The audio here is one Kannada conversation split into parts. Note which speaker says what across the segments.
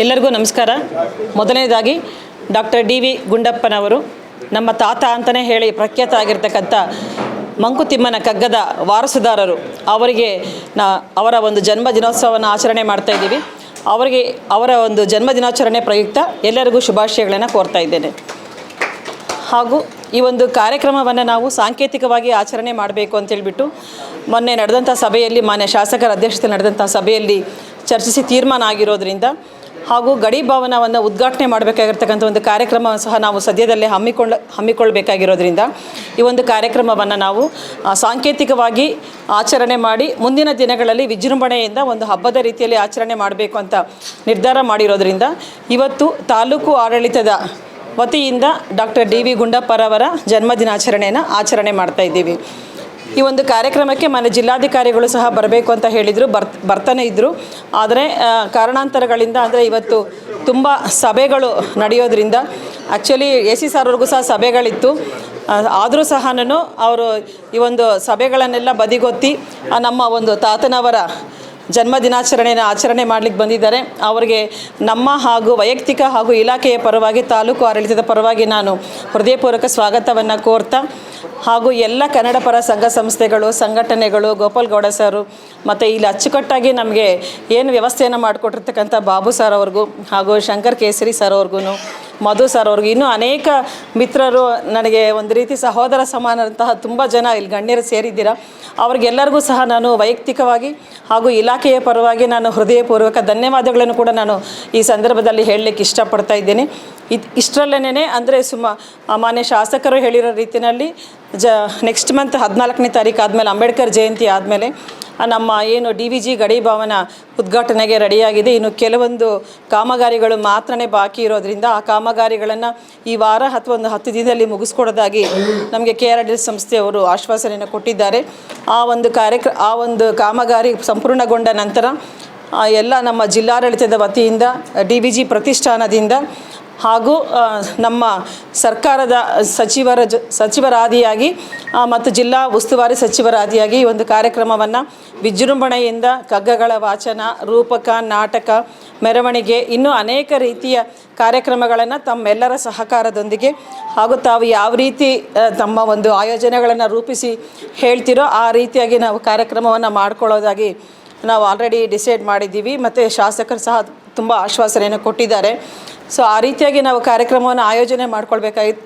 Speaker 1: ಎಲ್ಲರಿಗೂ ನಮಸ್ಕಾರ. ಮೊದಲನೇದಾಗಿ ಡಾಕ್ಟರ್ ಡಿ.ವಿ. ಗುಂಡಪ್ಪನವರು ನಮ್ಮ ತಾತ ಅಂತಲೇ ಹೇಳಿ ಪ್ರಖ್ಯಾತ ಆಗಿರ್ತಕ್ಕಂಥ ಮಂಕುತಿಮ್ಮನ ಕಗ್ಗದ ವಾರಸುದಾರರು. ಅವರಿಗೆ ಅವರ ಒಂದು ಜನ್ಮದಿನೋತ್ಸವವನ್ನು ಆಚರಣೆ ಮಾಡ್ತಾಯಿದ್ದೀವಿ. ಅವರ ಒಂದು ಜನ್ಮದಿನಾಚರಣೆ ಪ್ರಯುಕ್ತ ಎಲ್ಲರಿಗೂ ಶುಭಾಶಯಗಳನ್ನು ಕೋರ್ತಾ ಇದ್ದೇನೆ. ಹಾಗೂ ಈ ಒಂದು ಕಾರ್ಯಕ್ರಮವನ್ನು ನಾವು ಸಾಂಕೇತಿಕವಾಗಿ ಆಚರಣೆ ಮಾಡಬೇಕು ಅಂತೇಳ್ಬಿಟ್ಟು ಮೊನ್ನೆ ನಡೆದಂಥ ಸಭೆಯಲ್ಲಿ, ಮಾನ್ಯ ಶಾಸಕರ ಅಧ್ಯಕ್ಷತೆ ನಡೆದಂಥ ಸಭೆಯಲ್ಲಿ ಚರ್ಚಿಸಿ ತೀರ್ಮಾನ ಆಗಿರೋದ್ರಿಂದ, ಹಾಗೂ ಗಡಿ ಭವನವನ್ನು ಉದ್ಘಾಟನೆ ಮಾಡಬೇಕಾಗಿರ್ತಕ್ಕಂಥ ಒಂದು ಕಾರ್ಯಕ್ರಮ ಸಹ ನಾವು ಸದ್ಯದಲ್ಲೇ ಹಮ್ಮಿಕೊಳ್ಬೇಕಾಗಿರೋದ್ರಿಂದ ಈ ಒಂದು ಕಾರ್ಯಕ್ರಮವನ್ನು ನಾವು ಸಾಂಕೇತಿಕವಾಗಿ ಆಚರಣೆ ಮಾಡಿ ಮುಂದಿನ ದಿನಗಳಲ್ಲಿ ವಿಜೃಂಭಣೆಯಿಂದ ಒಂದು ಹಬ್ಬದ ರೀತಿಯಲ್ಲಿ ಆಚರಣೆ ಮಾಡಬೇಕು ಅಂತ ನಿರ್ಧಾರ ಮಾಡಿರೋದ್ರಿಂದ ಇವತ್ತು ತಾಲೂಕು ಆಡಳಿತದ ವತಿಯಿಂದ ಡಾಕ್ಟರ್ ಡಿ.ವಿ. ಗುಂಡಪ್ಪರವರ ಜನ್ಮದಿನಾಚರಣೆಯನ್ನು ಆಚರಣೆ ಮಾಡ್ತಾಯಿದ್ದೀವಿ. ಈ ಒಂದು ಕಾರ್ಯಕ್ರಮಕ್ಕೆ ಮನೆ ಜಿಲ್ಲಾಧಿಕಾರಿಗಳು ಸಹ ಬರಬೇಕು ಅಂತ ಹೇಳಿದರು, ಬರ್ತಾನೆ ಇದ್ದರು. ಆದರೆ ಕಾರಣಾಂತರಗಳಿಂದ, ಅಂದರೆ ಇವತ್ತು ತುಂಬ ಸಭೆಗಳು ನಡೆಯೋದ್ರಿಂದ, ಆ್ಯಕ್ಚುಲಿ AC ಸಾರ್ವರೆಗೂ ಸಹ ಸಭೆಗಳಿತ್ತು. ಆದರೂ ಸಹ ಅವರು ಈ ಒಂದು ಸಭೆಗಳನ್ನೆಲ್ಲ ಬದಿಗೊತ್ತಿ ನಮ್ಮ ಒಂದು ತಾತನವರ ಜನ್ಮದಿನಾಚರಣೆಯನ್ನು ಆಚರಣೆ ಮಾಡಲಿಕ್ಕೆ ಬಂದಿದ್ದಾರೆ. ಅವರಿಗೆ ನಮ್ಮ ಹಾಗೂ ವೈಯಕ್ತಿಕ ಹಾಗೂ ಇಲಾಖೆಯ ಪರವಾಗಿ, ತಾಲೂಕು ಆಡಳಿತದ ಪರವಾಗಿ ನಾನು ಹೃದಯಪೂರ್ವಕ ಸ್ವಾಗತವನ್ನು ಕೋರ್ತಾ, ಹಾಗೂ ಎಲ್ಲ ಕನ್ನಡ ಪರ ಸಂಘ ಸಂಸ್ಥೆಗಳು, ಸಂಘಟನೆಗಳು, ಗೋಪಾಲ್ ಗೌಡ ಸರು, ಮತ್ತು ಇಲ್ಲಿ ಅಚ್ಚುಕಟ್ಟಾಗಿ ನಮಗೆ ಏನು ವ್ಯವಸ್ಥೆಯನ್ನು ಮಾಡಿಕೊಟ್ಟಿರ್ತಕ್ಕಂಥ ಬಾಬು ಸರ್ ಅವ್ರಿಗೂ, ಹಾಗೂ ಶಂಕರ್ ಕೇಸರಿ ಸರ್ ಅವ್ರಿಗೂ, ಮಧು ಸರ್ ಅವ್ರಿಗೂ, ಇನ್ನೂ ಅನೇಕ ಮಿತ್ರರು, ನನಗೆ ಒಂದು ರೀತಿ ಸಹೋದರ ಸಮಾನರಂತಹ ತುಂಬ ಜನ ಇಲ್ಲಿ ಗಣ್ಯರು ಸೇರಿದ್ದೀರಾ. ಅವ್ರಿಗೆಲ್ಲರಿಗೂ ಸಹ ನಾನು ವೈಯಕ್ತಿಕವಾಗಿ ಹಾಗೂ ಇಲಾಖೆಯ ಪರವಾಗಿ ನಾನು ಹೃದಯಪೂರ್ವಕ ಧನ್ಯವಾದಗಳನ್ನು ಕೂಡ ನಾನು ಈ ಸಂದರ್ಭದಲ್ಲಿ ಹೇಳಲಿಕ್ಕೆ ಇಷ್ಟಪಡ್ತಾ ಇದ್ದೇನೆ. ಇಷ್ಟರಲ್ಲೇನೆ, ಅಂದರೆ ಮಾನ್ಯ ಶಾಸಕರು ಹೇಳಿರೋ ರೀತಿಯಲ್ಲಿ ನೆಕ್ಸ್ಟ್ ಮಂತ್ 14ನೇ ತಾರೀಕು ಆದಮೇಲೆ, ಅಂಬೇಡ್ಕರ್ ಜಯಂತಿ ಆದಮೇಲೆ ನಮ್ಮ ಏನು DVG ಗಡಿ ಭವನ ಉದ್ಘಾಟನೆಗೆ ರೆಡಿಯಾಗಿದೆ. ಇನ್ನು ಕೆಲವೊಂದು ಕಾಮಗಾರಿಗಳು ಮಾತ್ರನೇ ಬಾಕಿ ಇರೋದ್ರಿಂದ ಆ ಕಾಮಗಾರಿಗಳನ್ನು ಈ ವಾರ ಅಥವಾ ಒಂದು 10 ದಿನದಲ್ಲಿ ಮುಗಿಸ್ಕೊಡೋದಾಗಿ ನಮಗೆ KRDS ಸಂಸ್ಥೆಯವರು ಆಶ್ವಾಸನೆಯನ್ನು ಕೊಟ್ಟಿದ್ದಾರೆ. ಆ ಒಂದು ಕಾಮಗಾರಿ ಸಂಪೂರ್ಣಗೊಂಡ ನಂತರ ಎಲ್ಲ ನಮ್ಮ ಜಿಲ್ಲಾಡಳಿತದ ವತಿಯಿಂದ, DVG ಪ್ರತಿಷ್ಠಾನದಿಂದ ಹಾಗೂ ನಮ್ಮ ಸರ್ಕಾರದ ಸಚಿವರಾದಿಯಾಗಿ ಮತ್ತು ಜಿಲ್ಲಾ ಉಸ್ತುವಾರಿ ಸಚಿವರಾದಿಯಾಗಿ ಈ ಒಂದು ಕಾರ್ಯಕ್ರಮವನ್ನು ವಿಜೃಂಭಣೆಯಿಂದ ಕಗ್ಗಗಳ ವಾಚನ, ರೂಪಕ, ನಾಟಕ, ಮೆರವಣಿಗೆ, ಇನ್ನೂ ಅನೇಕ ರೀತಿಯ ಕಾರ್ಯಕ್ರಮಗಳನ್ನು ತಮ್ಮೆಲ್ಲರ ಸಹಕಾರದೊಂದಿಗೆ, ಹಾಗೂ ತಾವು ಯಾವ ರೀತಿ ತಮ್ಮ ಒಂದು ಆಯೋಜನೆಗಳನ್ನು ರೂಪಿಸಿ ಹೇಳ್ತಿರೋ ಆ ರೀತಿಯಾಗಿ ನಾವು ಕಾರ್ಯಕ್ರಮವನ್ನು ಮಾಡ್ಕೊಳ್ಳೋದಾಗಿ ನಾವು ಆಲ್ರೆಡಿ ಡಿಸೈಡ್ ಮಾಡಿದ್ದೀವಿ. ಮತ್ತು ಶಾಸಕರು ಸಹ ತುಂಬ ಆಶ್ವಾಸನೆಯನ್ನು ಕೊಟ್ಟಿದ್ದಾರೆ. ಸೊ ಆ ರೀತಿಯಾಗಿ ನಾವು ಕಾರ್ಯಕ್ರಮವನ್ನು ಆಯೋಜನೆ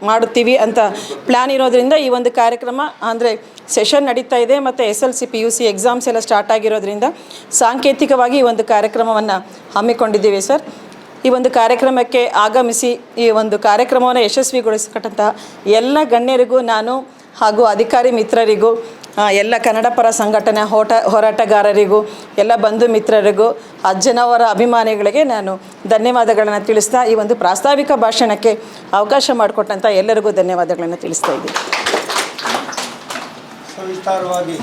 Speaker 1: ಮಾಡುತ್ತೀವಿ ಅಂತ ಪ್ಲ್ಯಾನ್ ಇರೋದ್ರಿಂದ ಈ ಒಂದು ಕಾರ್ಯಕ್ರಮ, ಅಂದರೆ ಸೆಷನ್ ನಡೀತಾ ಇದೆ ಮತ್ತು SLC PUC ಎಕ್ಸಾಮ್ಸ್ ಎಲ್ಲ ಸ್ಟಾರ್ಟ್ ಆಗಿರೋದ್ರಿಂದ ಸಾಂಕೇತಿಕವಾಗಿ ಈ ಒಂದು ಕಾರ್ಯಕ್ರಮವನ್ನು ಹಮ್ಮಿಕೊಂಡಿದ್ದೀವಿ ಸರ್. ಈ ಒಂದು ಕಾರ್ಯಕ್ರಮಕ್ಕೆ ಆಗಮಿಸಿ ಈ ಒಂದು ಕಾರ್ಯಕ್ರಮವನ್ನು ಯಶಸ್ವಿಗೊಳಿಸತಕ್ಕಂತಹ ಎಲ್ಲ ಗಣ್ಯರಿಗೂ ನಾನು, ಹಾಗೂ ಅಧಿಕಾರಿ ಮಿತ್ರರಿಗೂ, ಎಲ್ಲ ಕನ್ನಡ ಪರ ಸಂಘಟನೆ ಹೋರಾಟಗಾರರಿಗೂ, ಎಲ್ಲ ಬಂಧು ಮಿತ್ರರಿಗೂ, ಅಜ್ಜನವರ ಅಭಿಮಾನಿಗಳಿಗೆ ನಾನು ಧನ್ಯವಾದಗಳನ್ನು ತಿಳಿಸ್ತಾ ಈ ಒಂದು ಪ್ರಾಸ್ತಾವಿಕ ಭಾಷಣಕ್ಕೆ ಅವಕಾಶ ಮಾಡಿಕೊಟ್ಟಂಥ ಎಲ್ಲರಿಗೂ ಧನ್ಯವಾದಗಳನ್ನು ತಿಳಿಸ್ತಾ ಇದ್ದೀನಿ.
Speaker 2: ಸವಿಸ್ತಾರವಾಗಿ